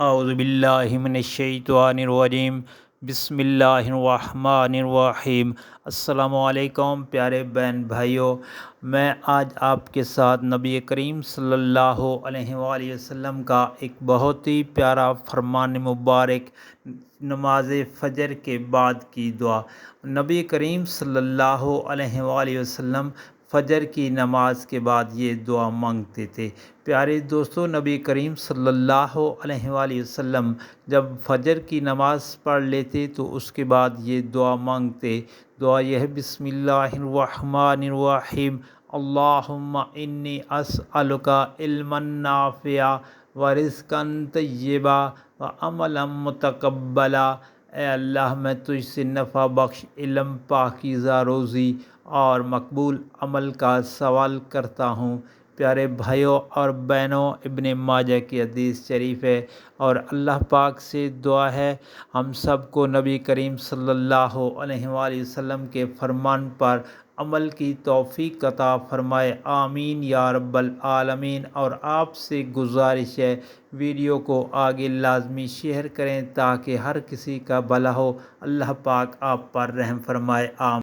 اعوذ باللہ من الشیطان الرجیم، بسم اللہ الرحمن الرحیم۔ السلام علیکم پیارے بہن بھائیوں، میں آج آپ کے ساتھ نبی کریم صلی اللہ علیہ وآلہ وسلم کا ایک بہت ہی پیارا فرمان مبارک، نماز فجر کے بعد کی دعا۔ نبی کریم صلی اللہ علیہ وآلہ وسلم فجر کی نماز کے بعد یہ دعا مانگتے تھے۔ پیارے دوستو، نبی کریم صلی اللہ علیہ وآلہ وسلم جب فجر کی نماز پڑھ لیتے تو اس کے بعد یہ دعا مانگتے۔ دعا یہ ہے: بسم اللہ الرحمن الرحیم، اللہم انی اسألک علما نافعا ورزقا طیبا وعملا متقبلا۔ اے اللہ، میں تجھ سے نفع بخش علم، پاکیزہ روزی اور مقبول عمل کا سوال کرتا ہوں۔ پیارے بھائیوں اور بہنوں، ابن ماجہ کی حدیث شریف ہے، اور اللہ پاک سے دعا ہے ہم سب کو نبی کریم صلی اللہ علیہ وآلہ وسلم کے فرمان پر عمل کی توفیق عطا فرمائے، آمین یا رب العالمین۔ اور آپ سے گزارش ہے ویڈیو کو آگے لازمی شیئر کریں تاکہ ہر کسی کا بھلا ہو۔ اللہ پاک آپ پر رحم فرمائے، آمین۔